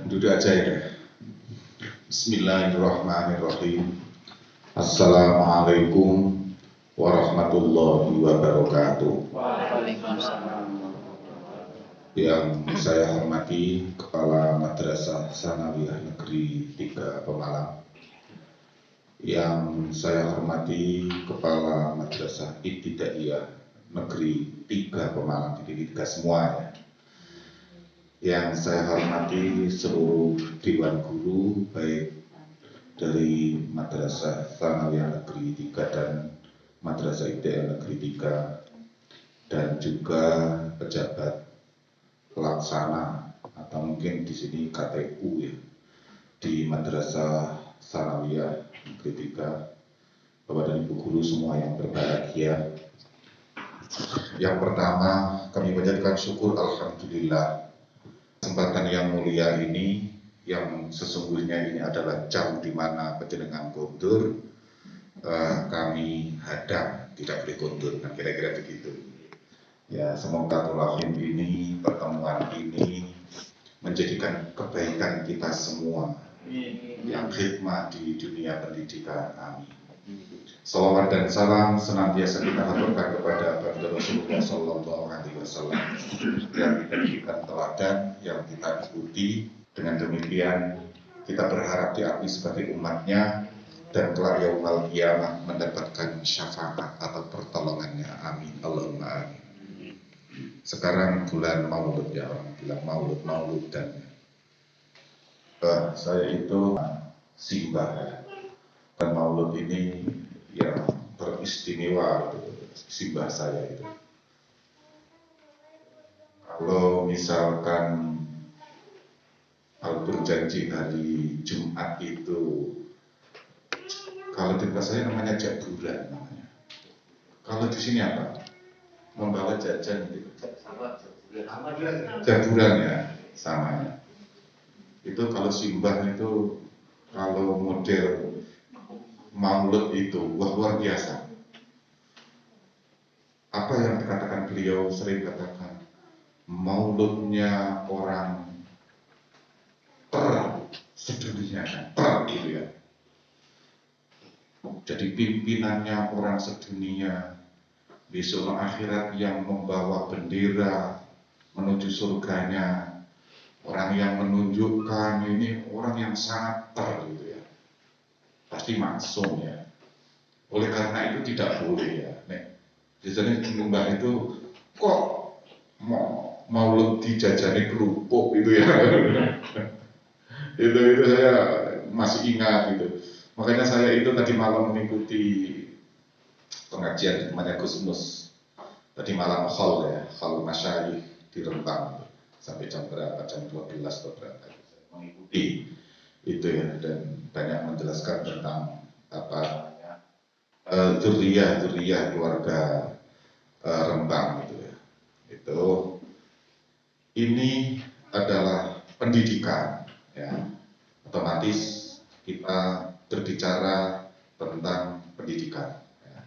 Duduk aja ya. Bismillahirrahmanirrahim. Assalamualaikum warahmatullahi wabarakatuh. Waalaikumsalam. Yang saya hormati Kepala Madrasah Tsanawiyah Negeri 3 Pemalang. Yang saya hormati Kepala Madrasah Ibtidaiyah Negeri 3 Pemalang, Negeri 3 semuanya. Yang saya hormati seluruh Dewan Guru, baik dari Madrasah Tsanawiyah Negeri 3 dan Madrasah Ibtidaiyah Negeri 3, dan juga pejabat pelaksana atau mungkin di sini KTU ya, di Madrasah Tsanawiyah Negeri 3, Bapak dan Ibu guru semua yang berbahagia. Yang pertama, kami panjatkan syukur alhamdulillah kesempatan yang mulia ini, yang sesungguhnya ini adalah jam di mana panjenengan kondur, kami hadang tidak boleh kondur, kan kira-kira begitu. Ya, semoga rahim ini, pertemuan ini menjadikan kebaikan kita semua yang khidmat di dunia pendidikan. Amin. Salawat dan salam senantiasa kita haturkan kepada baginda Rasulullah Sallallahu Alaihi Wasallam yang kita jadikan teladan, yang kita ikuti. Dengan demikian kita berharap diakui sebagai umatnya dan kelak yaumul qiyamah mendapatkan syafaat atau pertolongannya. Amin. Allahumma amin. Sekarang bulan Maulud ya, orang bilang Maulud dan saya itu simbah ya. Dan Maulud ini yang beristimewa simbah saya itu. Kalau misalkan berjanji hari Jumat itu, kalau di tempat saya namanya jaburan namanya. Kalau di sini apa? Membawa jajan gitu. Jaburan ya, sama. Itu kalau simbah itu, kalau model Maulud itu, wah luar biasa. Apa yang dikatakan beliau sering katakan, Mauludnya orang sedunia, gitu ya. Jadi pimpinannya orang sedunia, besok akhirat yang membawa bendera menuju surganya, orang yang menunjukkan ini orang yang sangat gitu ya, pasti maksum ya. Oleh karena itu tidak boleh ya, biasanya mbak itu kok Maulud dijajani kerupuk gitu ya. itu saya masih ingat gitu. Makanya saya itu tadi malam mengikuti pengajian di temannya Gusmus. Tadi malam hall ya, hall masyayikh di Rembang sampai jam berapa? Jam 12 atau berapa? Mengikuti itu ya, dan banyak menjelaskan tentang apa dzurriyyah keluarga Rembang gitu ya. Itu ini adalah pendidikan ya. Otomatis kita berbicara tentang pendidikan ya.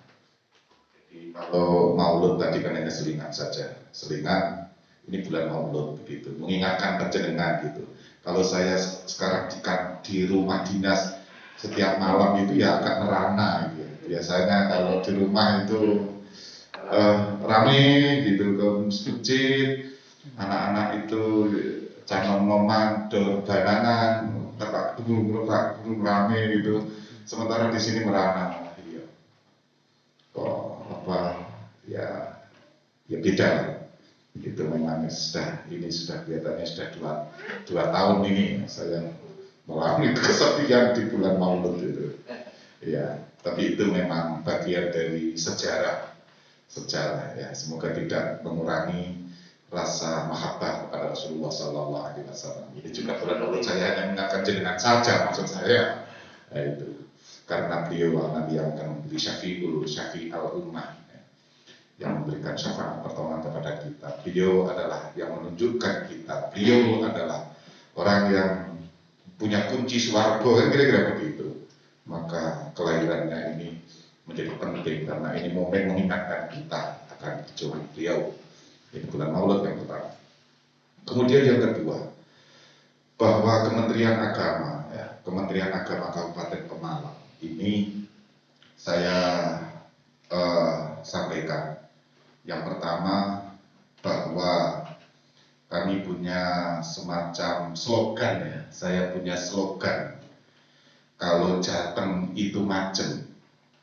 Jadi kalau Maulud tadi kan hanya selingan saja, selingan ini bulan Maulud begitu, mengingatkan panjenengan gitu. Kalau saya sekarang di rumah dinas setiap malam itu ya agak merana gitu. Biasanya kalau di rumah itu rame gitu ke masjid, anak-anak itu canom-noman, dolanan, tepak rame gitu. Sementara di sini merana, iya. Kok apa ya beda. Itu memang ini sudah kelihatannya sudah dua tahun ini saya mengalami kesepian di bulan Maulud itu. Ya, tapi itu memang bagian dari sejarah ya. Semoga tidak mengurangi rasa mahabbah kepada Rasulullah Sallallahu Alaihi Wasallam. Ini juga bulan Maulud saya hanya mengingatkan jenengan saja, maksud saya. Nah, itu karena beliau Nabi yang akan memberi syafi al ummah, yang memberikan syafaat pertolongan kepada kita. Beliau adalah yang menunjukkan kita. Beliau adalah orang yang punya kunci swarga, kira-kira begitu. Maka kelahirannya ini menjadi penting karena ini momen mengingatkan kita akan kecuali beliau. Ini bulan Maulud yang pertama. Kemudian yang kedua, bahwa Kementerian Agama, ya, Kementerian Agama Kabupaten Pemalang ini saya sampaikan. Yang pertama, bahwa kami punya semacam slogan, ya. Saya punya slogan, kalau Jateng itu macem,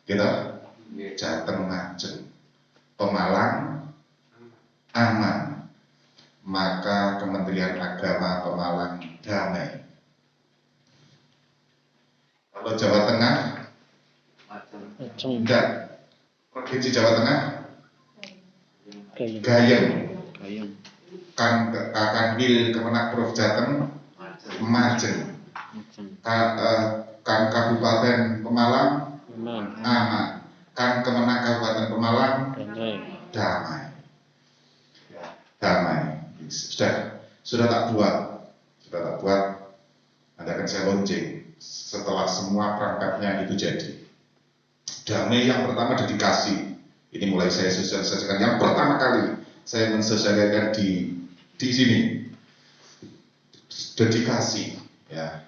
kita Jateng macem, Pemalang aman, maka Kementerian Agama Pemalang damai. Kalau Jawa Tengah, enggak. Provinsi Jawa Tengah, Gayeng. Kanwil Kemenak Prof Jateng, Majeng. Kan Kabupaten Pemalang, aman. Kan Kemenak Kabupaten Pemalang, damai. Damai. Sudah tak buat. Nanti akan saya launching setelah semua perangkatnya itu jadi. Damai yang pertama dedikasi. Ini mulai saya sosialisasikan. Yang pertama kali saya mensosialisasikan di sini. Dedikasi, ya.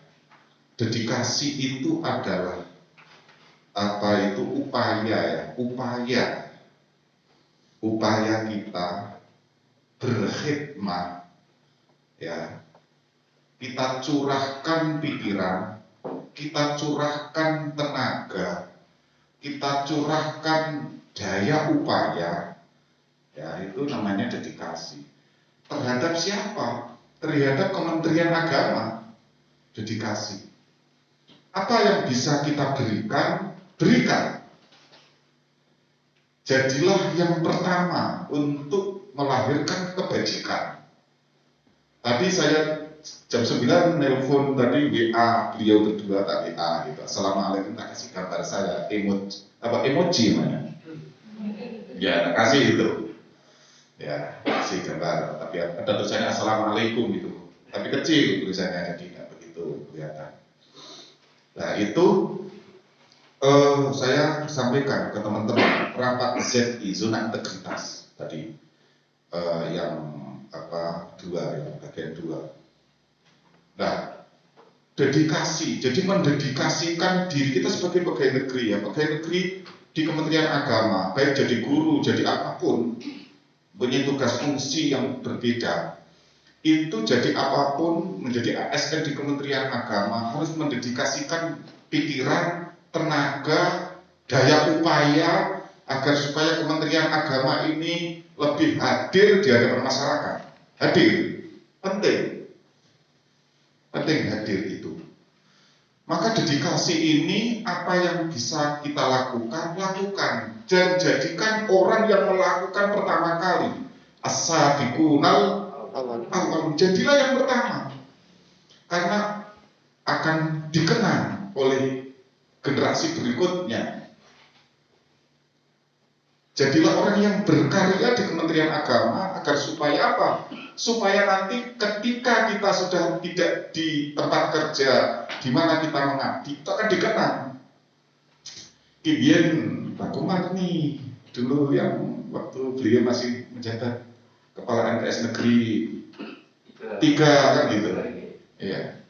Dedikasi itu adalah apa itu upaya, ya. Upaya kita berkhidmat, ya. Kita curahkan pikiran, kita curahkan tenaga, kita curahkan daya upaya, ya, itu namanya dedikasi. Terhadap siapa? Terhadap Kementerian Agama. Dedikasi. Apa yang bisa kita berikan? Berikan. Jadilah yang pertama untuk melahirkan kebajikan. Tadi saya jam 9 nelpon tadi WA beliau berdua, tak WA gitu. Assalamualaikum, tak kasih gambar saya, emoji mana? Ya, tak kasih itu. Ya, kasih gambar, tapi ada tulisannya Assalamualaikum gitu. Tapi kecil tulisannya, jadi nggak begitu kelihatan. Nah, itu saya sampaikan ke teman-teman rapat ZI, zona integritas tadi, yang bagian 2. Nah, dedikasi, jadi mendedikasikan diri kita sebagai pegawai negeri, ya, pegawai negeri di Kementerian Agama, baik jadi guru, jadi apapun, punya tugas fungsi yang berbeda. Itu jadi apapun, menjadi ASN di Kementerian Agama harus mendedikasikan pikiran, tenaga, daya upaya agar supaya Kementerian Agama ini lebih hadir di hadapan masyarakat. Hadir, penting hadir itu. Maka dedikasi ini apa yang bisa kita lakukan, dan jadikan orang yang melakukan pertama kali. As-sabiqunal awal, jadilah yang pertama, karena akan dikenang oleh generasi berikutnya. Jadilah orang yang berkarya di Kementerian Agama agar supaya apa? Supaya nanti ketika kita sudah tidak di tempat kerja di mana kita mengabdi, itu akan dikenang. Kibian Pak Kumar nih dulu yang waktu beliau masih menjabat kepala MTS negeri 3 kan gitu. Iya.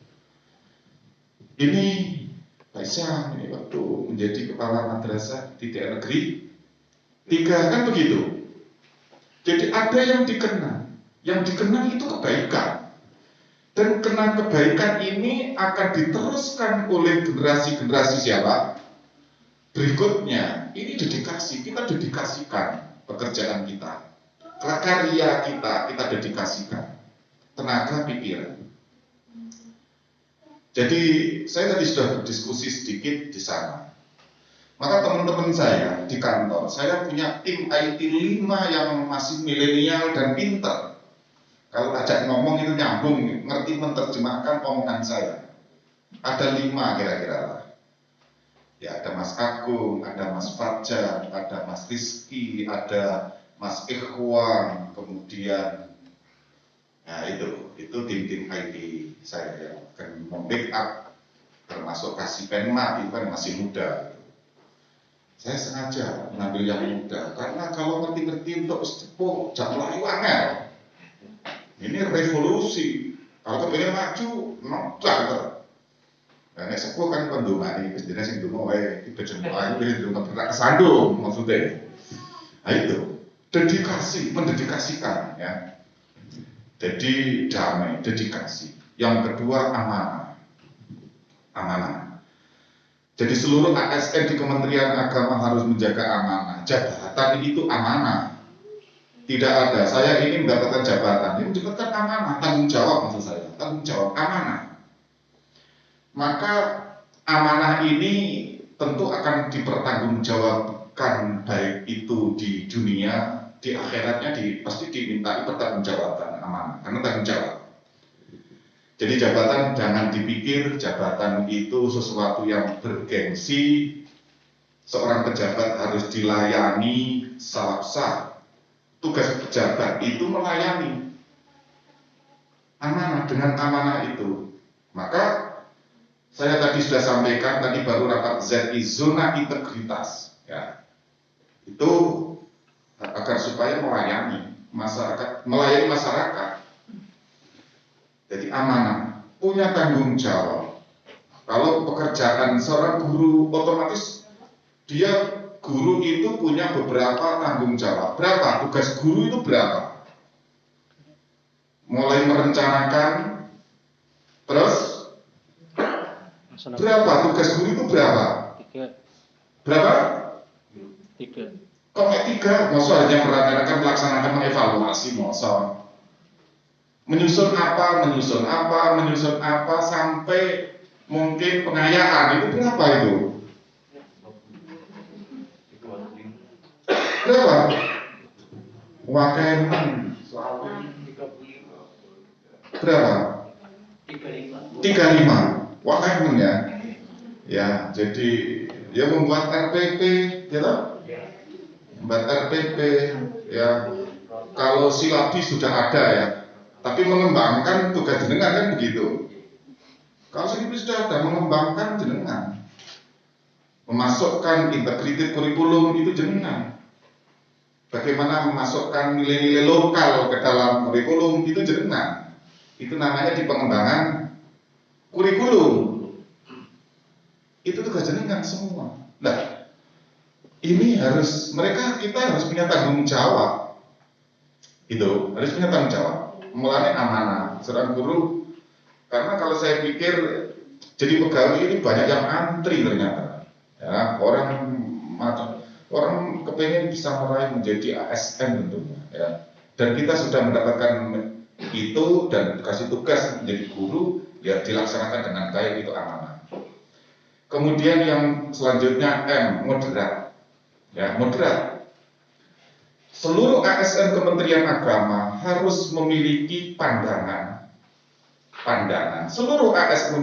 Ini Pak Isyam ini waktu menjadi kepala madrasah di daerah negeri 3 kan begitu. Jadi ada yang dikenang. Yang dikenang itu kebaikan. Dan kenang kebaikan ini akan diteruskan oleh generasi-generasi siapa? Berikutnya. Ini dedikasi. Kita dedikasikan pekerjaan kita. Karya kita dedikasikan. Tenaga, pikiran. Jadi saya tadi sudah berdiskusi sedikit di sana. Maka teman-teman saya di kantor, saya punya tim IT 5 yang masih milenial dan pinter. Kalau ajak ngomong itu nyambung, ngerti menerjemahkan omongan saya. Ada 5 kira-kira lah. Ya, ada Mas Agung, ada Mas Fajar, ada Mas Rizky, ada Mas Ikhwan, kemudian, nah itu tim-tim IT saya yang akan membackup, termasuk kasih penma, itu kan masih muda. Saya sengaja mengambil yang muda, karena kalau ngerti-ngerti untuk sepuh, jangan melayu angel. Ini revolusi. Kalau kepengen maju, memang banget. Nah, nek sepuh kan pendongane wis dene sing ndonga wae iki jeneng wis ndonga berak kesandung maksudnya. Nah itu dedikasi, mendedikasikan ya. Jadi damai, dedikasi. Yang kedua amanah. Amanah. Jadi seluruh ASN di Kementerian Agama harus menjaga amanah. Jabatan itu amanah. Tidak ada, saya ingin mendapatkan jabatan, ini mendapatkan amanah, tanggung jawab maksud saya, tanggung jawab, amanah. Maka amanah ini tentu akan dipertanggungjawabkan, baik itu di dunia, di akhiratnya pasti dimintai pertanggungjawaban amanah, karena tanggung jawab. Jadi jabatan jangan dipikir jabatan itu sesuatu yang bergengsi, seorang pejabat harus dilayani sah. Tugas pejabat itu melayani amanah. Dengan amanah itu, maka saya tadi sudah sampaikan, tadi baru rapat ZI, zona integritas ya, itu agar supaya melayani masyarakat. Jadi amanah, punya tanggung jawab. Kalau pekerjaan seorang guru, otomatis dia guru itu punya beberapa tanggung jawab. Berapa? Tugas guru itu berapa? Mulai merencanakan, terus berapa? Tugas guru itu berapa? 3. Berapa? 3. Kok 3? Masa hanya merencanakan, melaksanakan, mengevaluasi, masa menyusun apa, sampai mungkin pengayaan itu berapa itu? Berapa? Wakil berapa? 35. Wakil ya. Ya, jadi dia membuat RPP, gitu. Membuat RPP, ya. Kalau silabis sudah ada ya, tapi mengembangkan tugas jenengan kan begitu. Kalau silabis sudah ada, mengembangkan jenengan, memasukkan integrated kurikulum itu jenengan. Bagaimana memasukkan nilai-nilai lokal ke dalam kurikulum itu jenengan. Itu namanya di pengembangan kurikulum. Itu tugas jenengan semua. Nah, ini kita harus punya tanggung jawab. Itu harus punya tanggung jawab. Mulanya amanah seorang guru. Karena kalau saya pikir jadi pegawai ini banyak yang antri ternyata. Ya, orang kepengen bisa meraih menjadi ASN tentunya ya. Dan kita sudah mendapatkan itu dan kasih tugas menjadi guru ya, dilaksanakan dengan baik, itu amanah. Kemudian yang selanjutnya M, moderat ya, moderat. Seluruh ASN Kementerian Agama harus memiliki pandangan. Seluruh ASN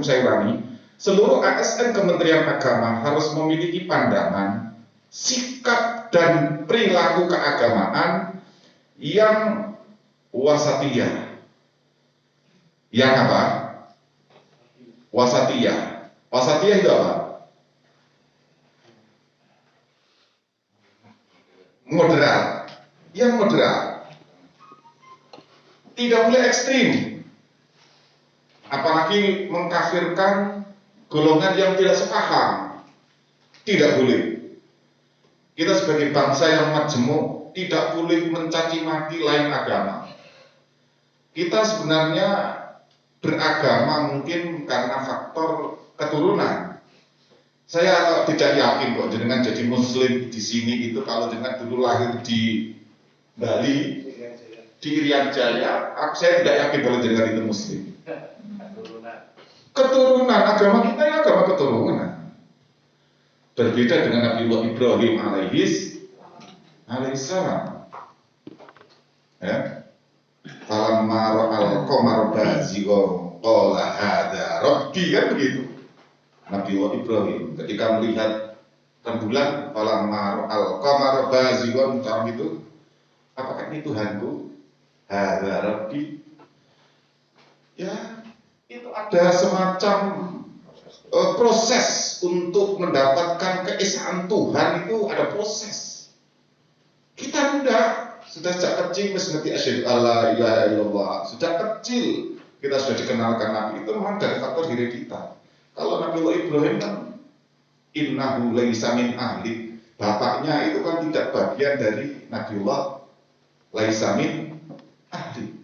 Kementerian Agama harus memiliki pandangan, sikap dan perilaku keagamaan yang wasatiyah. Yang apa? Wasatiyah. Wasatiyah itu apa? Moderat. Yang moderat. Tidak boleh ekstrim. Apalagi mengkafirkan golongan yang tidak sepaham. Tidak boleh. Kita sebagai bangsa yang majemuk tidak boleh mencaci maki lain agama. Kita sebenarnya beragama mungkin karena faktor keturunan. Saya tidak yakin kok jenengan jadi muslim di sini itu kalau jenengan dulu lahir di Bali, di Irian Jaya, saya tidak yakin kalau jenengan itu muslim. Keturunan agama kita ya agama keturunan. Berbeda dengan Nabi Ibrahim alaihissalam. Ya. Falamma ra'al qamar bazighan qala hadza rabbi, kan begitu. Nabi Ibrahim ketika melihat rembulan, falamma ra'al qamar bazighan, itu apakah ini Tuhanku? Hadza rabbi. Ya, itu ada semacam proses untuk mendapatkan keesaan Tuhan, itu ada proses. Kita sudah sejak kecil mesti ngerti asyhadu alla ilaha illallah. Sejak kecil kita sudah dikenalkan Nabi itu memang dari faktor heredita. Kalau Nabiullah Ibrahim kan innahu laisa min ahli, bapaknya itu kan tidak bagian dari Nabiullah laisa min ahli.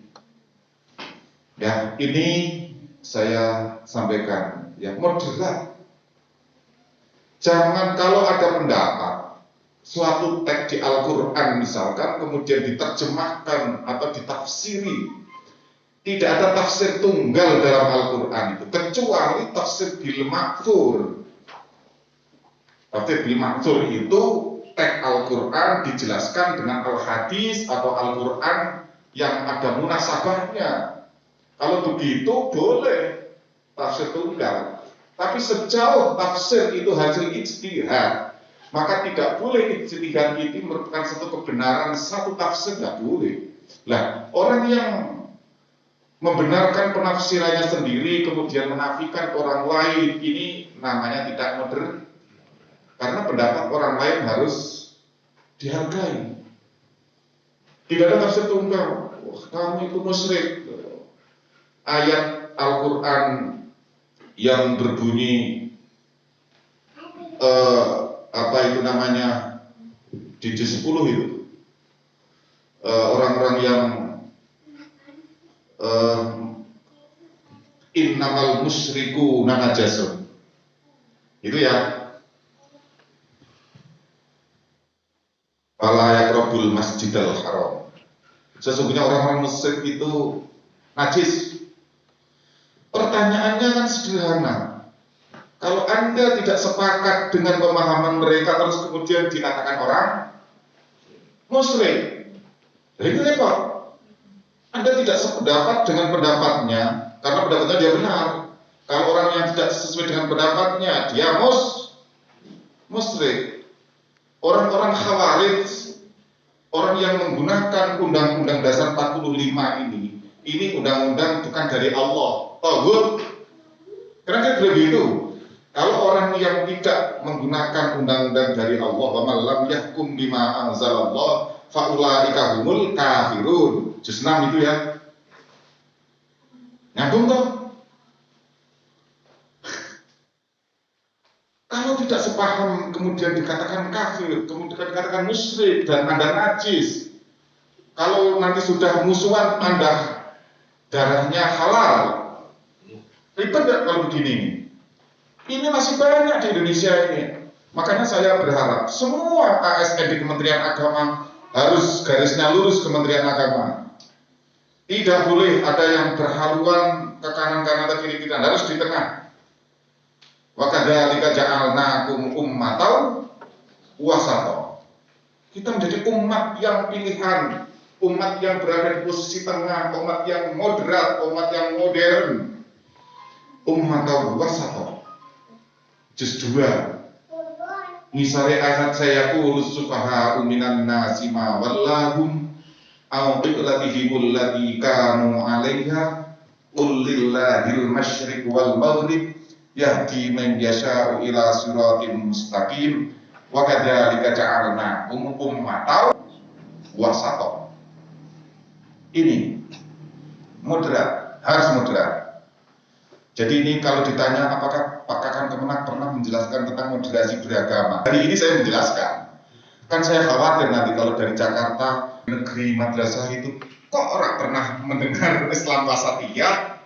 Ya, ini saya sampaikan ya, moderat. Jangan kalau ada pendapat suatu teks di Al-Quran misalkan kemudian diterjemahkan atau ditafsiri, tidak ada tafsir tunggal dalam Al-Quran itu kecuali tafsir bil ma'thur. Tafsir bil ma'thur itu teks Al-Quran dijelaskan dengan Al-Hadis atau Al-Quran yang ada munasabahnya. Kalau begitu boleh tafsir tunggal. Tapi sejauh tafsir itu hasil ijtihad, maka tidak boleh ijtihad itu merupakan satu kebenaran satu tafsir, tidak boleh. Lah, orang yang membenarkan penafsirannya sendiri kemudian menafikan orang lain, ini namanya tidak modern. Karena pendapat orang lain harus dihargai. Tidak ada tafsir tunggal. Wah, kamu itu musyrik. Ayat Al-Quran yang berbunyi apa itu namanya di juz 10 itu orang-orang yang innamal musyriku najasun itu ya, fala yaqrabul masjidal haram, sesungguhnya orang-orang musyrik itu najis. Pertanyaannya kan sederhana. Kalau Anda tidak sepakat dengan pemahaman mereka terus kemudian dikatakan orang musyrik, itu repot. Anda tidak sependapat dengan pendapatnya karena pendapatnya dia benar. Kalau orang yang tidak sesuai dengan pendapatnya dia musyrik. Orang-orang khawarij, orang yang menggunakan Undang-Undang Dasar 45 ini undang-undang bukan dari Allah, tauhid. Karena dia begitu. Kalau orang yang tidak menggunakan undang-undang dari Allah, wa man lam yahkum bima anzalallah fa ulaika humul kafirun. Juz 6 itu ya. Nyambung toh? Kalau tidak sepaham kemudian dikatakan kafir, kemudian dikatakan musyrik dan Anda najis. Kalau nanti sudah musuhan Anda darahnya halal, ribet gak kalau begini? Ini masih banyak di Indonesia ini. Makanya saya berharap semua ASN di Kementerian Agama harus garisnya lurus Kementerian Agama. Tidak boleh ada yang berhaluan ke kanan-kanan atau kiri-kiri, harus di tengah. Wa kadzalika ja'alnakum ummatan wasata. Kita menjadi umat yang pilihan, umat yang berada di posisi tengah, umat yang moderat, umat yang modern. Ummatan wasata. Juz 2. Misale ayat saya qulus sufaha minan nasi ma wallahum aw qiblatihimul lati kanu 'alaiha qul lillahil masyriq wal maghrib yahdi man yasha'u ila siratim mustaqim wa kadzalika ja'alnakum ummatan wasata. Ini moderat, harus moderat. Jadi ini kalau ditanya apakah Pak Kakan Kemenak pernah menjelaskan tentang moderasi beragama, hari ini saya menjelaskan. Kan saya khawatir nanti kalau dari Jakarta negeri madrasah itu kok orang pernah mendengar Islam wasatiyah.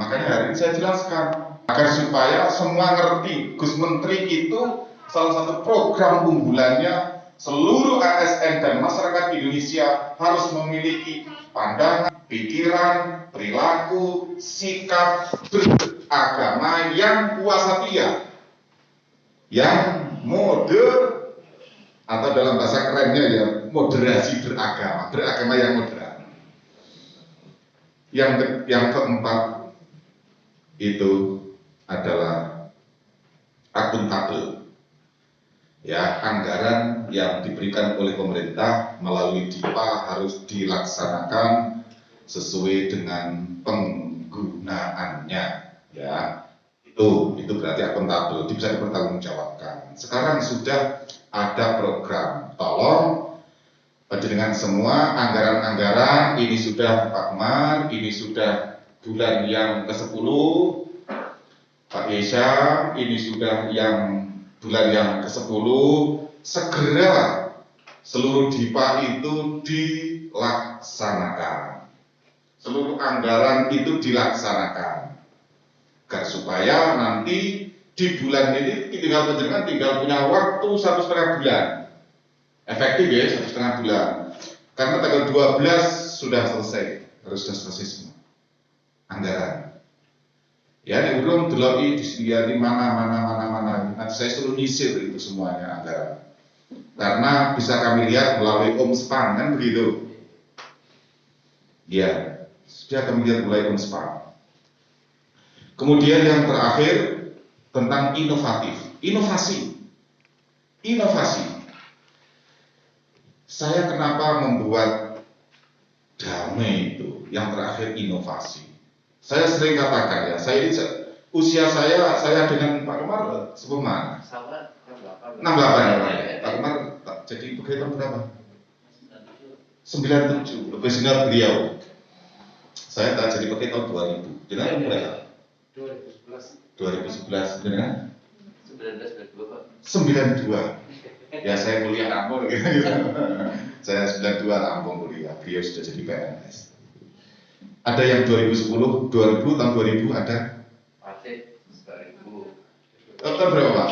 Makanya hari ini saya jelaskan agar supaya semua ngerti Gus Menteri itu salah satu program unggulannya seluruh ASN dan masyarakat Indonesia harus memiliki pandangan, pikiran, perilaku, sikap beragama yang wasatiyah, yang mode atau dalam bahasa kerennya ya moderasi beragama yang moderat. Yang keempat itu adalah akuntabel. Ya, anggaran yang diberikan oleh pemerintah melalui DIPA harus dilaksanakan sesuai dengan penggunaannya. Ya, itu berarti akuntabel, bisa dipertanggungjawabkan. Sekarang sudah ada program, tolong dengan semua anggaran-anggaran ini sudah Pak Mar, ini sudah bulan yang ke-10, Pak Yesha, ini sudah yang bulan yang ke-10, segera seluruh DIPA itu dilaksanakan. Seluruh anggaran itu dilaksanakan. Agar supaya nanti di bulan ini tinggal punya waktu 1,5 bulan. Efektif ya, 1,5 bulan. Karena tanggal 12 sudah selesai, harus sudah selesai semua anggaran. Ya, ini belum deloki di mana. Nanti saya suruh nyisir itu semuanya anggaran. Karena bisa kami lihat melalui Omspan kan begitu. Ya, sudah kami lihat melalui Omspan. Kemudian yang terakhir tentang inovasi. Saya kenapa membuat damai itu? Yang terakhir inovasi. Saya sering katakan ya, usia saya dengan Pak Kemar sepeman. 68 ya. Pak Kemar jadi pegawai tahun berapa? 97, lebih senior beliau. Saya tak jadi pegawai tahun 2000. Jenengan berapa? 2011. Jenengan? 92. Ya saya kuliah Lampung gitu. Saya 92 Lampung kuliah. Beliau sudah jadi PNS. Ada yang 2010, 2000, tahun 2000 ada? Pasti 2000. Tahun berapa Pak?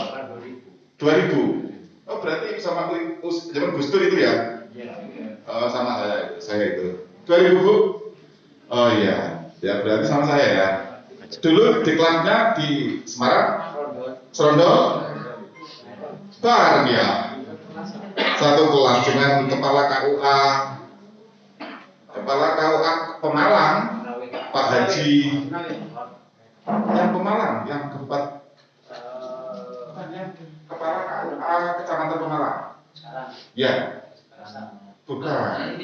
2000. Oh berarti sama zaman Gus Dur itu ya? Iya. Oh sama saya itu. 2000 Bu? Oh iya, ya berarti sama saya ya. Dulu diklatnya di Semarang, Serondol, bareng ya. Satu kelas dengan kepala KUA Pemalang, Pak Haji, yang Pemalang, yang keempat, kepala KUA Kecamatan Pemalang. Ya, bukan.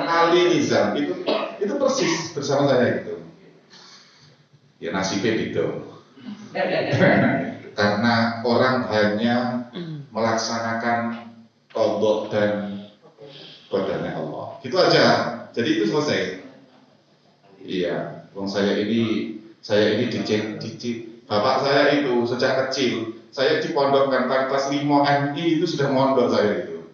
Ali Nizam, itu persis bersama saya itu. Ya nasibnya gitu. Karena orang hanya melaksanakan qadha dan qadarnya Allah. Gitu aja. Jadi itu selesai. Iya, saya ini dicit. Bapak saya itu sejak kecil, saya dipondokkan kelas 5 MI itu sudah mondok saya itu.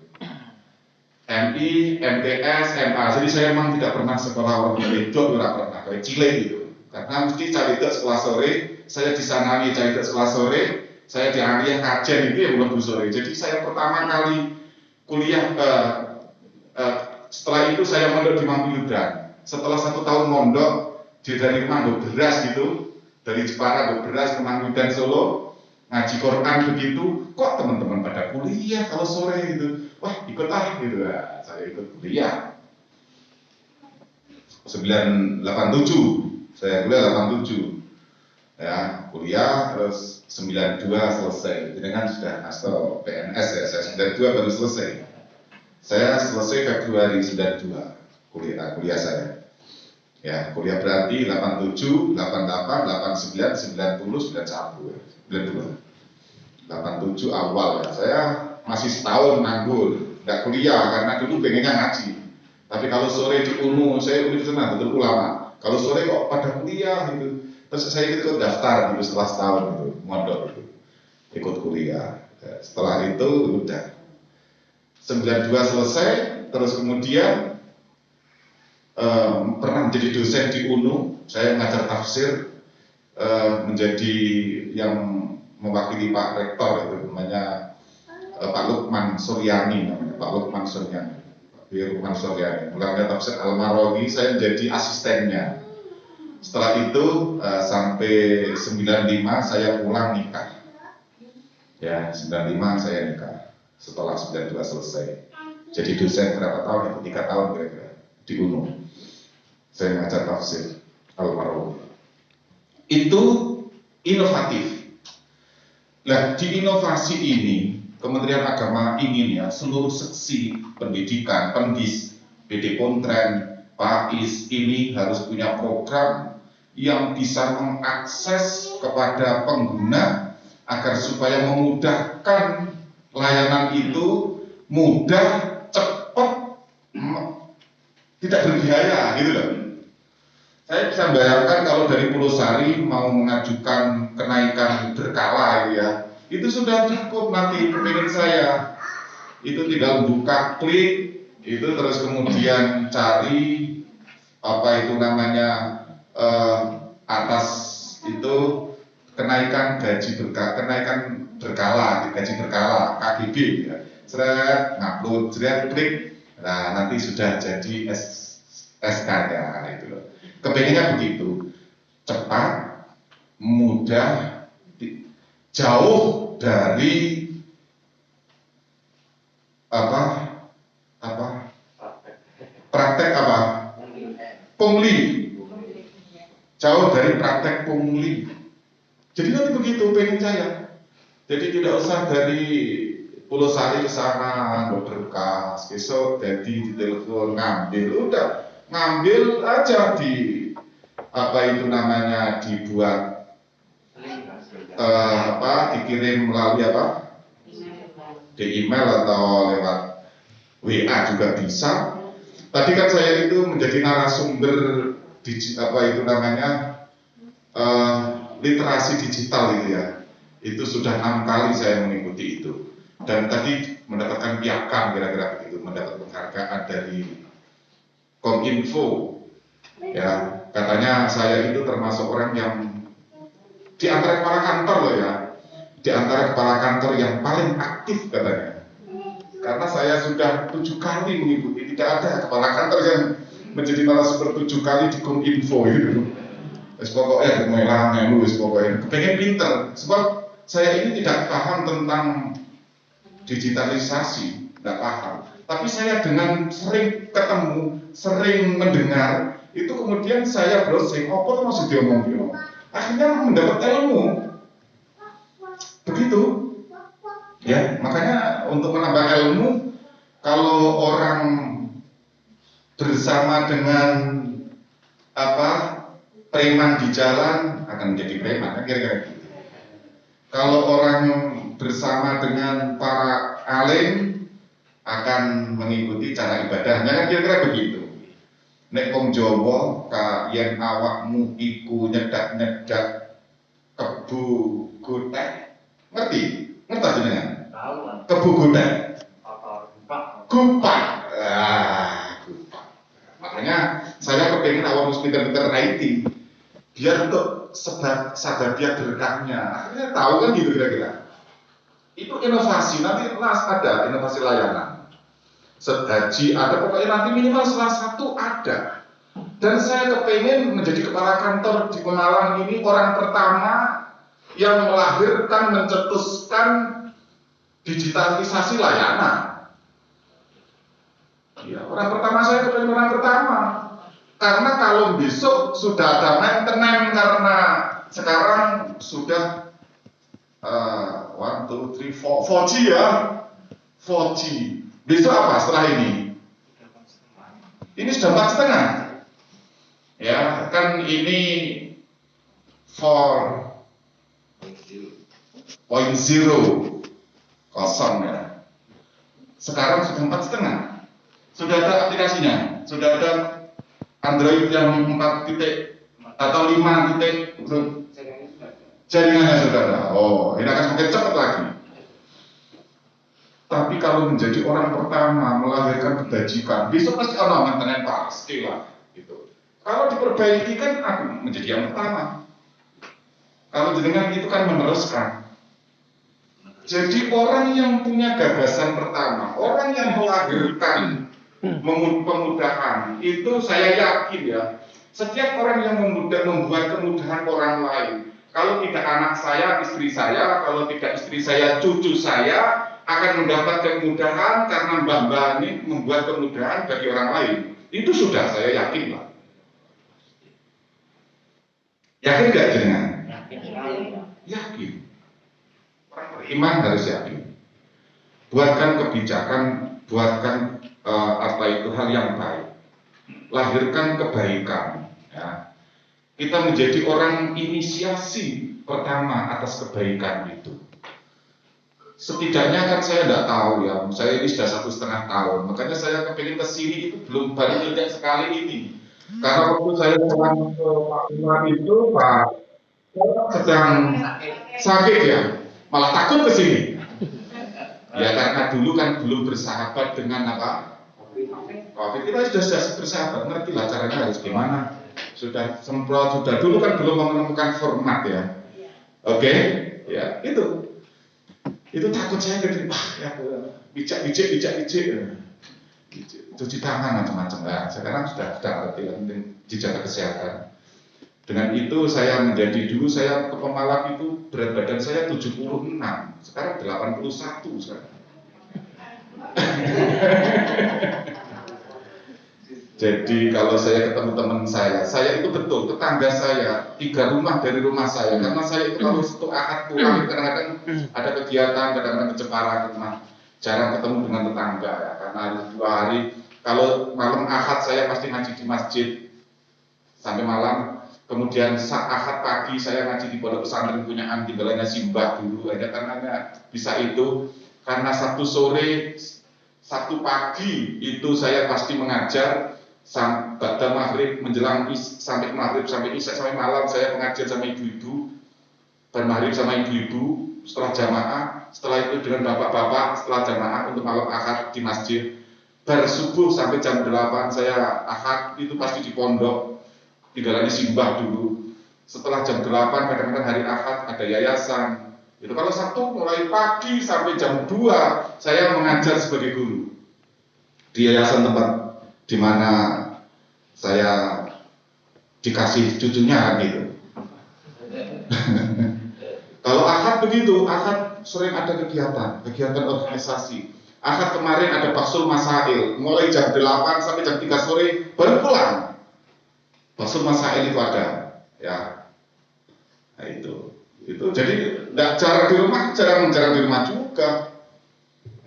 MI, MTS, MA. Jadi saya memang tidak pernah sekolah orang wedok, tidak pernah kayak Cile gitu. Karena mesti cari sekolah sore, saya disanani cari sekolah sore, saya di aliyah kajian itu yang belum sore. Jadi saya pertama kali kuliah setelah itu saya mondok di Mampiludang. Setelah 1 tahun mondok dari rumah gue beras gitu, dari Jepara gue beras ke Mampiludang Solo, ngaji Quran begitu, kok teman-teman pada kuliah kalau sore gitu, wah ikut gitu ya, saya ikut kuliah. 987, saya kuliah 87, ya kuliah terus 92 selesai, jadi kan sudah asal PNS ya, saya 92 baru selesai. Saya selesai Februari 92 kuliah saya. Ya, kuliah berarti 87, 88, 89, 90, 91, 92. 87 awal ya. Saya masih setahun nganggur, nggak kuliah karena dulu pengennya ngaji. Tapi kalau sore di UNU, saya Universitas Nahdlatul Ulama. Kalau sore kok pada kuliah gitu. Terus saya ikut daftar gitu setelah setahun gitu, mondok gitu. Ikut kuliah. Setelah itu udah 92 selesai, terus kemudian pernah menjadi dosen di UNU, saya mengajar tafsir, menjadi yang mewakili Pak Rektor itu namanya Pak Lukman Suryani namanya, Pak Lukman Suryani. Mulanya tafsir Al-Marawi, saya menjadi asistennya. Setelah itu sampai 95 saya pulang nikah. Ya, 95 saya nikah. Setelah 92 selesai. Jadi dosen berapa tahun itu? 3 tahun kira-kira di UNU. Saya mengajar tafsir Al-Marawi. Itu inovatif. Nah, di inovasi ini Kementerian Agama ingin ya seluruh seksi pendidikan, Pendis, PD Pontren, PAIS ini harus punya program yang bisa mengakses kepada pengguna agar supaya memudahkan layanan itu mudah, cepat, tidak berbiaya gitu loh. Saya bisa bayangkan kalau dari Pulau Sari mau mengajukan kenaikan berkala gitu ya, itu sudah cukup nanti kepingin saya. Itu tinggal buka klik, itu terus kemudian cari apa itu namanya atas itu kenaikan kenaikan berkala, gaji berkala KGB ya. Seret, ngupload, seret, klik, nah nanti sudah jadi SK-nya itu loh. Kepengennya begitu, cepat, mudah, jauh dari apa praktek apa pungli, jauh dari praktek pungli. Jadi nanti begitu pengen saya. Jadi tidak usah dari Pulau Sari ke sana berkas, besok jadi di telepon ngambil, udah ngambil aja di apa itu namanya dibuat dikirim melalui apa di email atau lewat WA juga bisa. Tadi kan saya itu menjadi narasumber apa itu namanya literasi digital itu ya. Itu sudah 6 kali saya mengikuti itu dan tadi mendapatkan piagam kira-kira begitu, mendapat penghargaan dari Kominfo ya, katanya saya itu termasuk orang yang di antara kepala kantor loh ya, di antara kepala kantor yang paling aktif katanya, karena saya sudah 7 kali mengikuti, tidak ada kepala kantor yang menjadi narasumber 7 kali di Kominfo gitu. Pokoknya gemelang lu, pokoknya kepengen pinter, sebab saya ini tidak paham tentang digitalisasi, tidak paham. Tapi saya dengan sering ketemu, sering mendengar, itu kemudian saya browsing, apa tuh maksud dia ngomong? Akhirnya mendapat ilmu. Begitu. Ya, makanya untuk menambah ilmu, kalau orang bersama dengan apa preman di jalan akan menjadi preman, kan kira-kira gitu. Kalau orang bersama dengan para alim akan mengikuti cara ibadahnya, kan kira-kira begitu. Nek wong Jawa yen awakmu iku nyedak-nyedak kebu gotek, ngerti? Ngerti jenengan? Tahu kan? Kebu gotek. Apa? Gupak. Gupak. Makanya saya kepengen awak pinter-pinter IT biar untuk sababia berkahnya. Akhirnya tahu kan gitu kira-kira. Itu inovasi, nanti ada inovasi layanan. Sedaji ada, pokoknya nanti minimal salah satu ada. Dan saya kepengen menjadi kepala kantor di Pemalang ini orang pertama yang melahirkan, mencetuskan digitalisasi layanan. Ya, orang pertama, saya kepengen orang pertama. Karena kalau besok sudah ada maintenance, karena sekarang sudah 1, 2, 3, 4, 4G ya, 4G. Besok apa setelah ini? Ini sudah 4,5. Ya, kan ini 4.0 kosong ya. Sekarang sudah 4,5. Sudah ada aplikasinya, sudah ada Android yang 4 titik atau 5 titik jaringannya sudah ada. Oh, ini akan semakin cepat lagi. Tapi kalau menjadi orang pertama melahirkan kebajikan, besok pasti orang maintenance pasti lah gitu. Kalau diperbaiki kan aku menjadi yang pertama. Kalau jenengan itu kan meneruskan. Jadi orang yang punya gagasan pertama, orang yang melahirkan pemudahan, itu saya yakin ya, setiap orang yang membuat kemudahan orang lain, kalau tidak anak saya, istri saya, kalau tidak istri saya, cucu saya akan mendapat kemudahan karena mbah-mbah ini membuat kemudahan bagi orang lain. Itu sudah saya yakin lah. Yakin gak jenengan? Yakin. Orang beriman harus yakin. Buatkan kebijakan, buatkan apa itu hal yang baik. Lahirkan kebaikan. Ya. Kita menjadi orang inisiasi pertama atas kebaikan itu. Setidaknya kan saya tidak tahu ya, saya ini sudah 1,5 tahun, makanya saya kepingin ke sini itu belum baru tidak sekali ini. Karena waktu saya pulang ke Pak Umar itu Pak sedang sakit ya, malah takut ke sini. Ya karena dulu kan belum bersahabat dengan apa? Covid. Kita sudah bersahabat, ngerti lah caranya harus gimana. Sudah semprot, sudah dulu kan belum menemukan format ya. Oke, ya itu takut saya gitu. Wah ya, bijak, cuci tangan macam-macam. Nah, sekarang sudah ngerti lah, dijaga kesehatan. Dengan itu saya menjadi, dulu saya ke Pemalang itu berat badan saya 76, sekarang 81 sekarang. Jadi kalau saya ketemu teman saya itu betul tetangga saya 3 rumah dari rumah saya, karena saya itu kalau satu Ahad pulang kadang-kadang ada kegiatan, kadang-kadang ke Jepara, jarang ketemu dengan tetangga ya, karena harus 2 hari. Kalau malam Ahad saya pasti ngaji di masjid sampai malam. Kemudian saat Ahad pagi saya ngaji di pondok pesantren punyaan tinggalannya Simbah dulu, ada karena bisa itu. Karena Sabtu sore, Sabtu pagi itu saya pasti mengajar sampai maghrib menjelang sampai maghrib sampai isya sampai malam saya mengajar sama ibu-ibu, bermaghrib sama ibu-ibu setelah jamaah, setelah itu dengan bapak-bapak setelah jamaah untuk malam Ahad di masjid. Bersubuh sampai jam 8 saya Ahad itu pasti di pondok tinggalannya Simbah dulu. Setelah jam 8 kadang-kadang hari Ahad ada yayasan. Itu kalau Sabtu mulai pagi sampai jam 2 saya mengajar sebagai guru di yayasan tempat di mana saya dikasih cucunya gitu. Kalau Ahad begitu, Ahad sering ada kegiatan organisasi. Ahad kemarin ada Baksul Masail, mulai jam 8 sampai jam 3 sore baru pulang. Baksul Masail itu ada, ya. Nah itu jadi tidak jarang di rumah juga.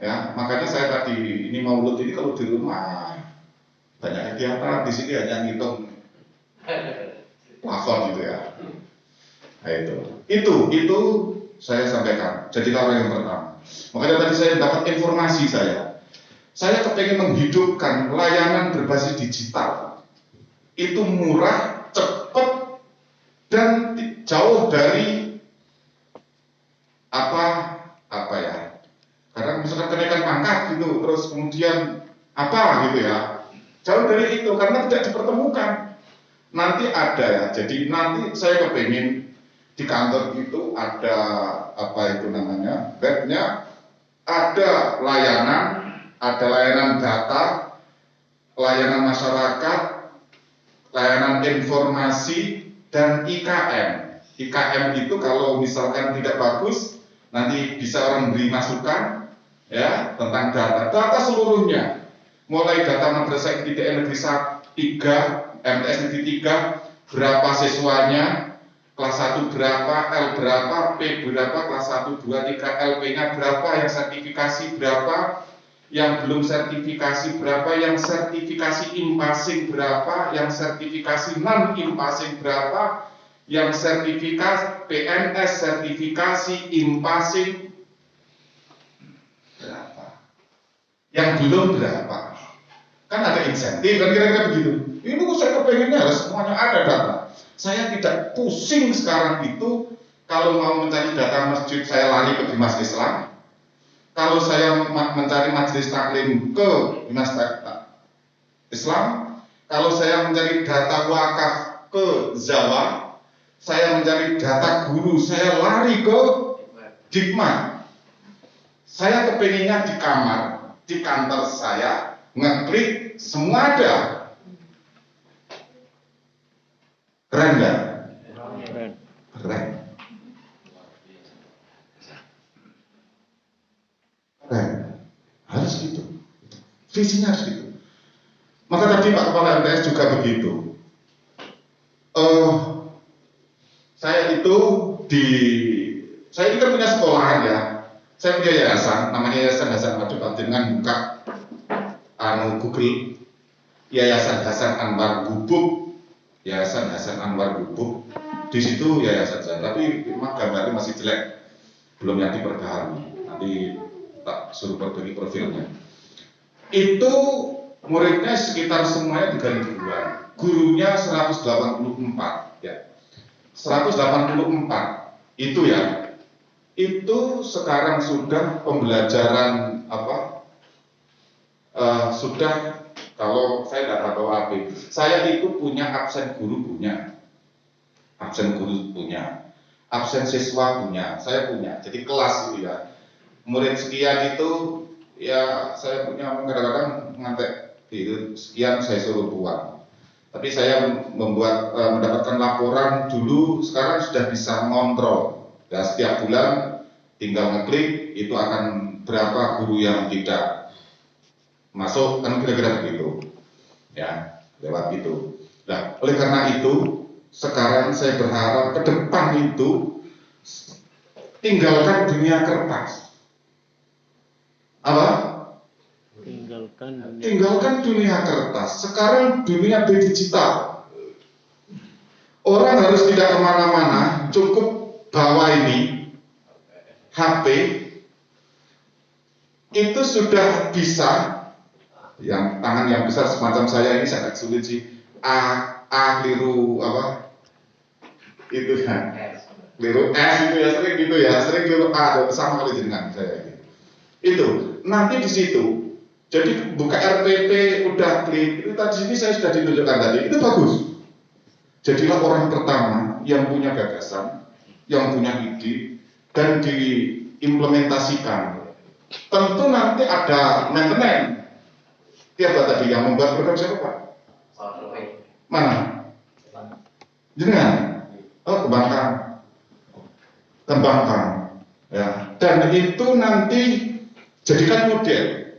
Ya, makanya saya tadi ini Maulud ini kalau di rumah banyak kegiatan, di sini hanya ngitung plafon gitu ya. Nah itu saya sampaikan. Jadi kalau yang pertama, makanya tadi saya dapat informasi saya kepengen menghidupkan layanan berbasis digital. Itu murah, cepat, dan jauh dari apa ya? Karena misalkan kenaikan pangkat gitu, terus kemudian apa gitu ya? Jauh dari itu karena tidak dipertemukan. Nanti ada ya. Jadi nanti saya kepengen di kantor itu ada apa itu namanya? Webnya ada layanan data, layanan masyarakat, layanan informasi, dan IKM. IKM itu kalau misalkan tidak bagus, nanti bisa orang beri masukan ya tentang data seluruhnya, mulai data madrasah ITN negeri 3, MTS negeri 3, berapa siswanya, kelas 1 berapa, L berapa, P berapa, kelas 1, 2, 3, LP-nya berapa, yang sertifikasi berapa, yang belum sertifikasi berapa, yang sertifikasi impasing berapa, yang sertifikasi non impasing berapa, yang sertifikasi PNS sertifikasi impasing berapa, yang belum berapa. Kan ada insentif dan kira-kira begitu. Ini saya kepengennya harus semuanya ada data. Saya tidak pusing sekarang itu kalau mau mencari data masjid saya lari ke Dinas Islam. Kalau saya mencari majelis taklim ke Dinas Islam, kalau saya mencari data wakaf ke Jawa, saya mencari data guru saya lari ke Dikmat. Saya kepengennya di kamar, di kantor saya, ngeklik semua ada. Keren gak? Keren. Harus gitu. Visinya harus gitu. Maka tadi Pak Kepala MTS juga begitu. Saya ini kan punya sekolahan ya. Saya punya yayasan, namanya Yayasan Hasan Madu dengan buka Google Yayasan Hasan Anwar Gubuk, Yayasan Hasan Anwar Gubuk. Di situ yayasan saya, tapi memang gambarnya masih jelek, belum yang diperbaharui. Nanti tak suruh perbaiki profilnya. Itu muridnya sekitar semuanya 3.000-an, gurunya 184 ya. 184 itu ya. Itu sekarang sudah pembelajaran sudah, kalau saya tidak tahu apa, saya itu punya absen guru punya, absen siswa punya, saya punya. Jadi kelas itu ya, murid sekian itu ya saya punya, kadang-kadang ngantek itu sekian saya suruh buang. Tapi saya mendapatkan laporan dulu, sekarang sudah bisa mengontrol. Ya, setiap bulan tinggal ngeklik itu akan berapa guru yang tidak masuk, kan kira-kira begitu ya, lewat itu. Nah, oleh karena itu sekarang saya berharap ke depan itu tinggalkan dunia kertas. Apa? Tinggalkan dunia kertas. Sekarang dunia digital. Orang harus tidak kemana-mana, cukup bawa ini HP, itu sudah bisa. Yang tangan yang besar semacam saya ini sangat sulit sih. Keliru apa? Itu ya. Keliru S itu ya, sering gitu ya, sering keliru A, sama kali dengan saya gitu. Itu nanti di situ. Jadi buka RPP udah klik. Itu tadi sini saya sudah ditunjukkan tadi. Itu bagus. Jadilah orang pertama yang punya gagasan, yang punya ide dan diimplementasikan. Tentu nanti ada maintenance. Siapa tadi yang membuat program siapa? Mana? Jenengan? Oh, kembangkan. Ya. Dan itu nanti jadikan model.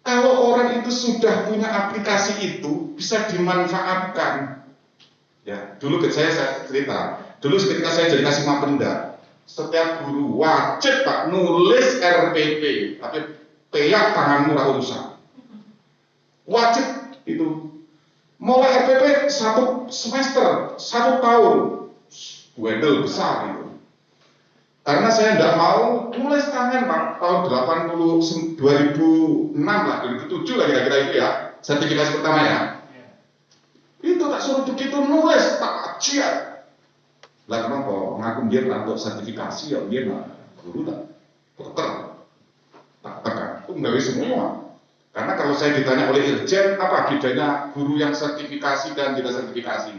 Kalau orang itu sudah punya aplikasi itu, bisa dimanfaatkan. Ya, dulu saya cerita. Dulu ketika saya jadi kasih Mapenda, setiap guru wajib Pak nulis RPP, tapi peyak tanganmu lah urusan. Wajib itu. Mulai RPP 1 semester, 1 tahun, wedel besar itu. Karena saya tidak mau nulis tangan Pak, tahun 2006 lah, 2007 lah kira-kira itu ya, sertifikasi pertama ya. Itu tak suruh begitu nulis, tak ajian. Lah kenapa? Ngaku dia untuk sertifikasi ya, dia guru tak dokter. Tak tekan, itu nggak bisa semua. Karena kalau saya ditanya oleh Irjen, apa bedanya guru yang sertifikasi dan tidak sertifikasi?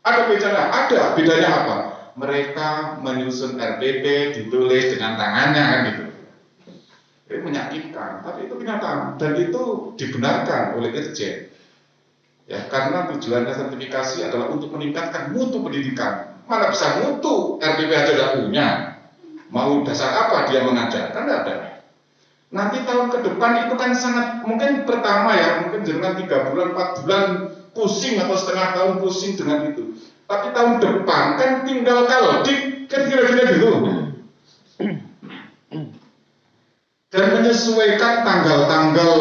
Ada bedanya? Ada. Bedanya apa? Mereka menyusun RPP, ditulis dengan tangannya kan gitu. Itu menyakitkan, tapi itu kenyataan dan itu dibenarkan oleh Irjen. Ya, karena tujuannya sertifikasi adalah untuk meningkatkan mutu pendidikan. Mana bisa mutu? RPP aja tidak punya. Mau dasar apa dia mengajar? Kan tidak ada. Nanti tahun ke depan itu kan sangat mungkin pertama ya, mungkin jangan 3 bulan, 4 bulan pusing atau setengah tahun pusing dengan itu. Tapi tahun depan kan tinggal kalodik, kan kira-kira gitu. Dan menyesuaikan tanggal-tanggal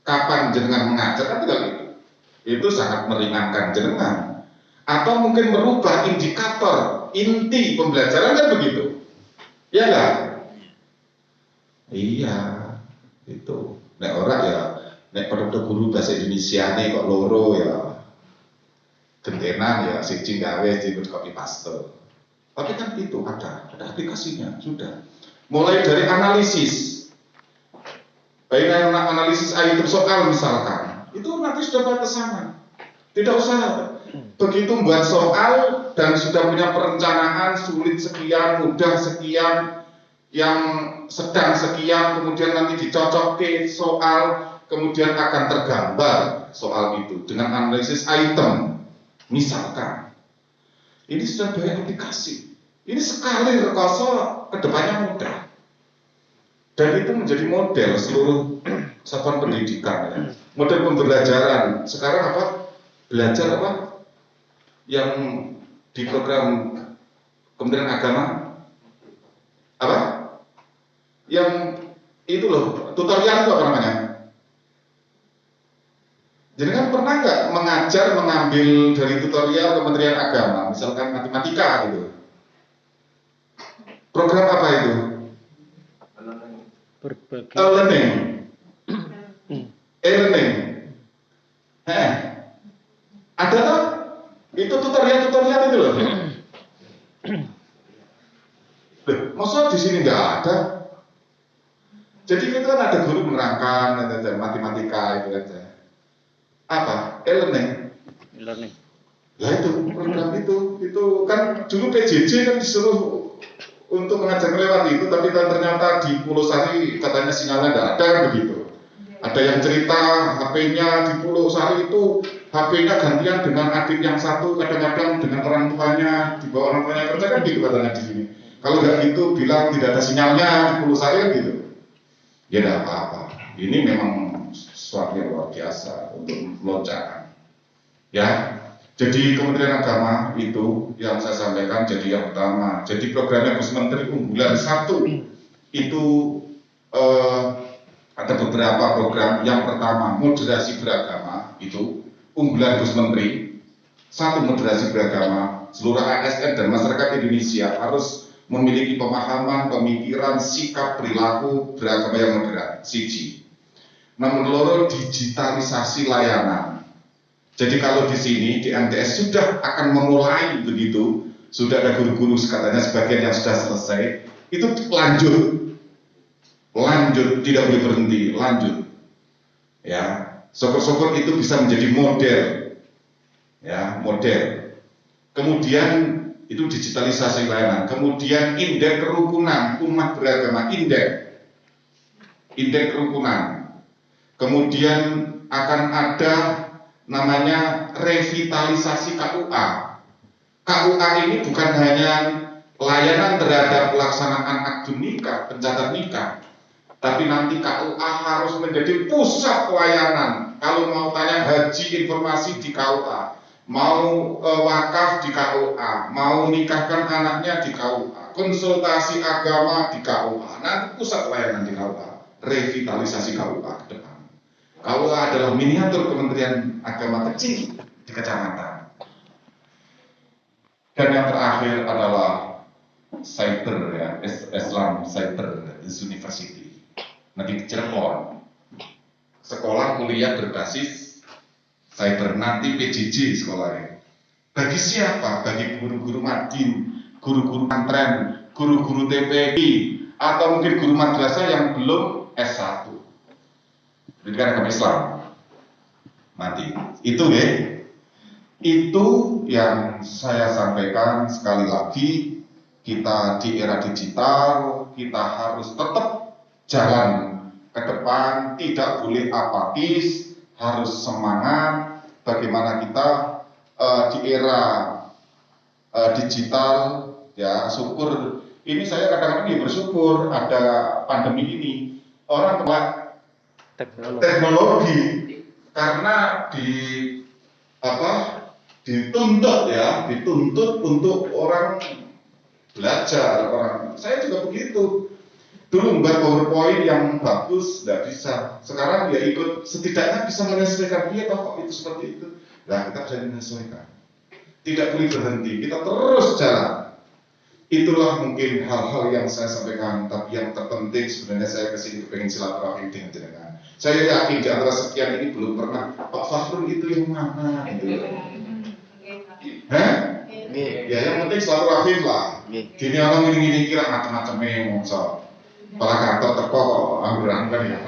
kapan jenengan mengajar kan tinggal gitu. Itu sangat meringankan jenengan. Atau mungkin merubah indikator inti pembelajaran kan begitu. Ya kan? Iya, itu. Nek orang ya, nek pada guru bahasa Indonesia nih kok loro ya, gentenan ya, siji gawe, siji copy paste. Tapi kan itu ada aplikasinya sudah. Mulai dari analisis, baik analisis item soal misalkan, itu nanti sudah pada sana. Tidak usah begitu membuat soal dan sudah punya perencanaan sulit sekian, mudah sekian, yang sedang sekian, kemudian nanti dicocok ke soal, kemudian akan tergambar soal itu dengan analisis item. Misalkan, ini sudah banyak aplikasi. Ini sekali rekoso, kedepannya mudah. Dan itu menjadi model seluruh satuan pendidikan. Ya. Model pembelajaran. Sekarang apa? Belajar apa? Yang di program Kementerian Agama apa? Yang itu loh, tutorial itu apa namanya? Jadi kan pernah nggak mengajar mengambil dari tutorial Kementerian Agama, misalkan matematika gitu? Program apa itu? Berbagai Learning. e-learning. Ada tak? Itu tutorial itu loh. Maksudnya di sini nggak ada. Jadi kita kan ada guru menerangkan matematika itu aja. Apa? E-learning. E-learning. Lah itu program itu kan dulu PJJ kan disuruh untuk mengajar lewat itu, tapi kan ternyata di Pulau Sari katanya sinyalnya nggak ada kan begitu. Ada yang cerita HP-nya di Pulau Sari itu HP-nya gantian dengan adik yang satu, kadang-kadang dengan orang tuanya, dibawa orang tuanya kerja kan gitu katanya di sini. Kalau nggak gitu bilang tidak ada sinyalnya di Pulau Sari kan gitu. Ya tidak apa-apa. Ini memang sesuatu yang luar biasa untuk lonjakan. Ya, jadi Kementerian Agama itu yang saya sampaikan jadi yang pertama. Jadi programnya Gus Menteri unggulan 1 itu ada beberapa program. Yang pertama moderasi beragama itu unggulan Gus Menteri. 1 moderasi beragama, seluruh ASN dan masyarakat Indonesia harus memiliki pemahaman, pemikiran, sikap, perilaku beragama yang moderat. Siji. Nomor loro digitalisasi layanan. Jadi kalau di sini di MTS sudah akan memulai begitu, sudah ada guru-guru katanya sebagian yang sudah selesai, itu lanjut, tidak boleh berhenti, lanjut. Ya, syukur-syukur itu bisa menjadi model, ya model. Kemudian itu digitalisasi layanan, kemudian indeks kerukunan umat beragama, indeks kerukunan. Kemudian akan ada namanya revitalisasi KUA. KUA ini bukan hanya layanan terhadap pelaksanaan akad nikah, pencatat nikah, tapi nanti KUA harus menjadi pusat pelayanan. Kalau mau tanya haji informasi di KUA, mau wakaf di KUA, mau nikahkan anaknya di KUA, konsultasi agama di KUA, nanti pusat pelayanan di KUA, revitalisasi KUA ke depan. KUA adalah miniatur Kementerian Agama kecil di kecamatan. Dan yang terakhir adalah cyber, ya, Islam Cyber University. Nanti di Cirebon, sekolah kuliah berbasis cyber, nanti PJJ sekolahnya. Bagi siapa? Bagi guru-guru madin, guru-guru antren, guru-guru TPI, atau mungkin guru madrasah yang belum S1. Pendidikan agama Islam mati. Itu ya. Itu yang saya sampaikan. Sekali lagi, kita di era digital, kita harus tetap jalan ke depan, tidak boleh apatis, harus semangat. Bagaimana kita di era digital, ya syukur. Ini saya kadang-kadang ya bersyukur ada pandemi ini. Orang telah teknologi karena dituntut untuk orang belajar. Saya juga begitu. Dulu membuat PowerPoint yang bagus tidak bisa. Sekarang ya ikut, setidaknya bisa menyesuaikan dia kok itu seperti itu. Nah, kita bisa menyesuaikan. Tidak boleh berhenti, kita terus jalan. Itulah mungkin hal-hal yang saya sampaikan, tapi yang terpenting sebenarnya saya kesini pengen silaturahmi dengan jenengan. Saya yakin di antara sekian ini belum pernah Pak Fakhrul itu yang mana gitu. Ya yang penting silaturahmi lah. Gini orang ini kira macam-macamnya ngomong para kantor teko angguran kan ya.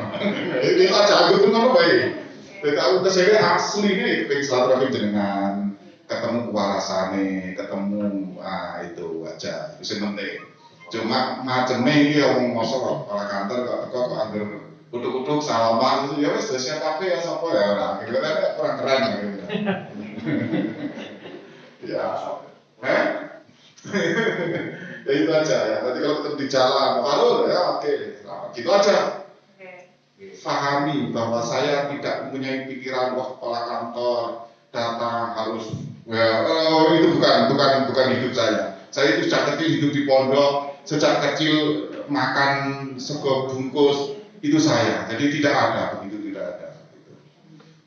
Itu aja aku tuh apa baik. Aku kesini asli nih pengen silaturahmi jenengan, ketemu kewarasane, ketemu itu aja. Itu penting. Cuma macamnya ini yang ngomong para kantor kok anggur uduk-uduk salaman itu ya wes siap kafe ya sapa ya ora kira ada kurang keren gitu. Ya. Ya itu aja ya. Nanti kalau ketemu di jalan, Farul ya oke. Nah, gitu aja. Fahami bahwa saya tidak mempunyai pikiran wah kepala kantor datang harus itu bukan hidup saya. Saya itu sejak kecil hidup di pondok, sejak kecil makan sego bungkus. Itu saya, jadi tidak ada begitu, tidak ada gitu.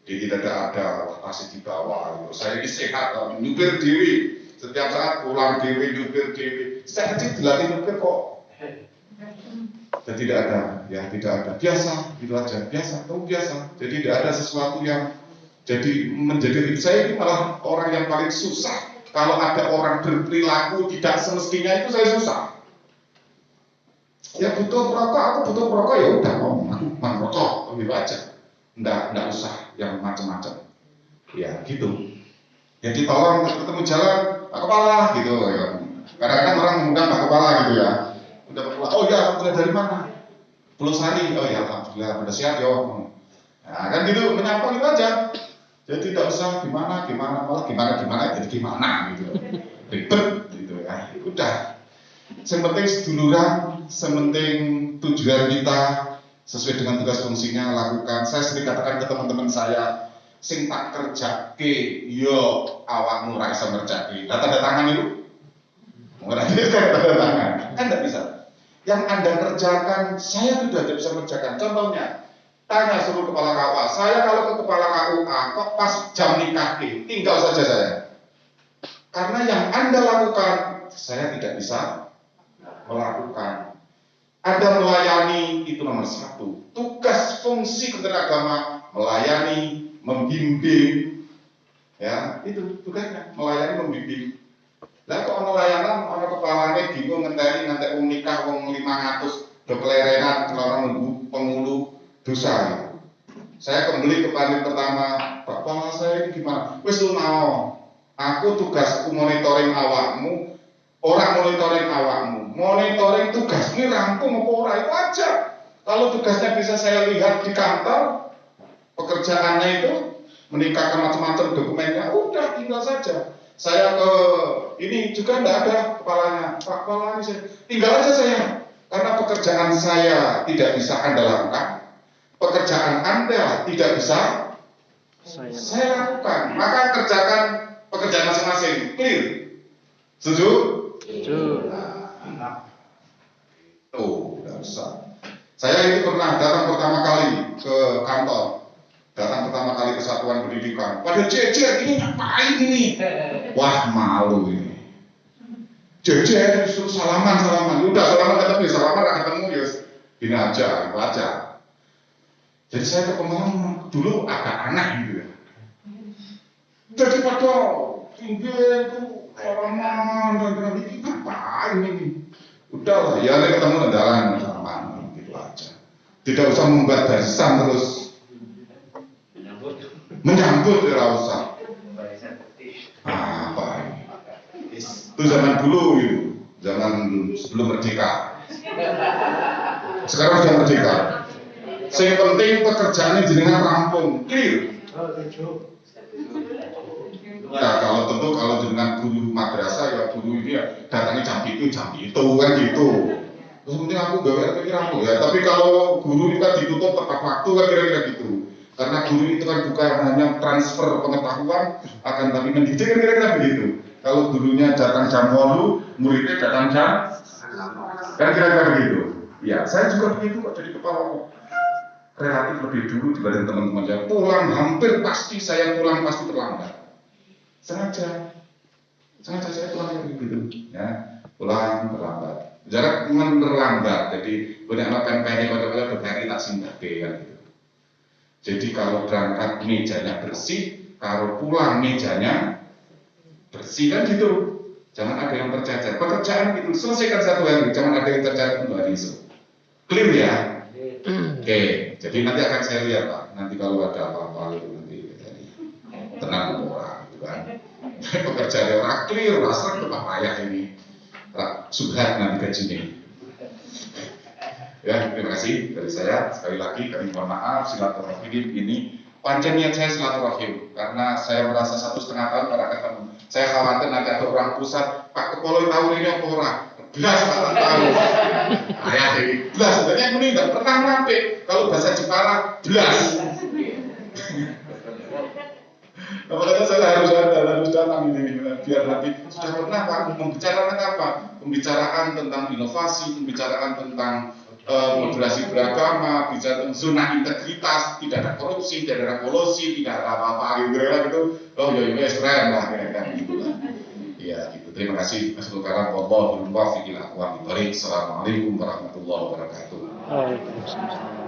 Jadi tidak ada masih di bawah gitu. Saya ini sehat, nyupir dewi setiap saat pulang dewi, nyupir dewi. Saya kecil dilatih nyupir kok Dan tidak ada, ya tidak ada. Biasa, gitu aja. Biasa, kamu biasa. Jadi tidak ada sesuatu yang jadi menjadi saya ini malah orang yang paling susah. Kalau ada orang berperilaku tidak semestinya itu saya susah. Ya butuh rokok, aku butuh rokok ya udah mau merokok, gitu aja. Enggak usah yang macam-macam. Ya gitu. Jadi tolong ketemu jalan, Pak Kepala gitu ya. Kadang-kadang orang mengundang Pak Kepala gitu ya. Udah Pak Kepala, oh ya alhamdulillah dari mana? Pulau Sari, oh ya alhamdulillah udah siap yo. Nah kan gitu, menyapa gitu aja. Jadi tidak usah gimana, malah gimana, jadi gimana gitu. Ribet gitu ya. Udah. Yang penting seduluran, sementing tujuan kita sesuai dengan tugas fungsinya lakukan. Saya sering katakan ke teman-teman saya, sing tak kerjake yo awakmu ra iso ngerjake. Lah tanda tangan itu ora bisa tanda tangan. Kan enggak bisa. Yang Anda kerjakan saya sudah tidak bisa mengerjakan. Contohnya, tanya seluruh kepala KUA. Saya kalau ke kepala KUA kok pas jam nikah tinggal saja saya. Karena yang Anda lakukan saya tidak bisa melakukan. Anda melayani itu nomor satu. Tugas fungsi Kementerian Agama melayani, membimbing, ya itu tugasnya melayani, membimbing. Lah kok ono layanan, ono kepalane bingung ngantek wong nikah wong 500 do kelerenan keloro nunggu pengulu dosa gitu. Saya kembali ke panit pertama, Pak Kepala saya ini gimana? Wis lu mau, aku tugasku monitoring awakmu, orang monitoring awakmu, monitoring tugasmu rampung apa ora itu aja. Kalau tugasnya bisa saya lihat di kantor, pekerjaannya itu menikahkan macam-macam dokumennya, udah tinggal saja. Saya ke ini juga tidak ada kepalanya, Pak Kepala ini saya tinggal aja saya, karena pekerjaan saya tidak bisa Anda lakukan, pekerjaan Anda tidak bisa saya lakukan, maka kerjakan pekerjaan masing-masing, clear, setuju? Setuju. Tuh, tidak usah. Saya itu pernah datang pertama kali ke kantor. Datang pertama kali ke satuan pendidikan. Pada jejer, ini ngapain ini? Wah malu ini. Jejer, suruh salaman. Udah salaman ketemu ya. Ini aja, itu aja. Jadi saya ke pemahaman dulu agak aneh gitu ya. Jadi pada tinggi itu salaman dan ini ngapain ini? Udahlah, ya ada ketemu nendalan salaman gitu aja. Tidak usah membuat barisan terus. Menyambut ya usah. Apa ini? Itu zaman dulu itu, zaman sebelum merdeka. Sekarang sudah merdeka. Yang penting pekerjaannya jenengan rampung, clear. Ya kalau jenengan guru madrasah ya guru ini ya datangnya jam itu kan gitu. Terus penting aku gawe rampung ya. Tapi kalau guru kita ditutup tepat waktu kan kira-kira gitu. Karena guru itu kan bukan hanya transfer pengetahuan, akan tapi mendidik kan kira-kira begitu. Kalau gurunya datang jam 8, muridnya datang jam, kan kira-kira begitu. Ya, saya juga begitu kok jadi kepala relatif lebih dulu dibanding teman-teman saya. Pulang hampir pasti saya pulang pasti terlambat. Sengaja saya pulang begitu, ya pulang terlambat. Jarak terlambat, jadi banyak anak pempeni kalau hari tak singgah kan gitu. Jadi kalau berangkat mejanya bersih, kalau pulang mejanya bersih kan gitu. Jangan ada yang tercecer. Pekerjaan gitu, selesaikan satu hari, jangan ada yang tercecer untuk hari esok. Clear ya? Oke, jadi nanti akan saya lihat Pak. Nanti kalau ada apa-apa itu nanti jadi tenang orang, gitu kan. Pekerjaan orang clear, rasanya Pak payah ini. Pak Subhat nanti gajinya. Ya, terima kasih dari saya. Sekali lagi kami mohon maaf silaturahim ini pancen niat saya silaturahim karena saya merasa 1,5 tahun pada ketemu. Saya khawatir nanti ada orang pusat, Pak Kepala tahu ini apa orang? Belas Pak tahu. Ayah ini belas, sebenarnya ini nggak pernah nampik. Kalau bahasa Jepara belas. Makanya saya harus datang ini biar nanti sudah pernah Pak membicarakan apa? Pembicaraan tentang inovasi, pembicaraan tentang moderasi beragama, bicara tentang zona integritas, tidak ada korupsi, tidak ada kolusi, tidak ada apa-apa gitu. Oh ya keren lah kan gitu lah. Ya gitu. Terima kasih. Assalamualaikum warahmatullahi wabarakatuh. Assalamualaikum warahmatullahi wabarakatuh. Waalaikumsalam.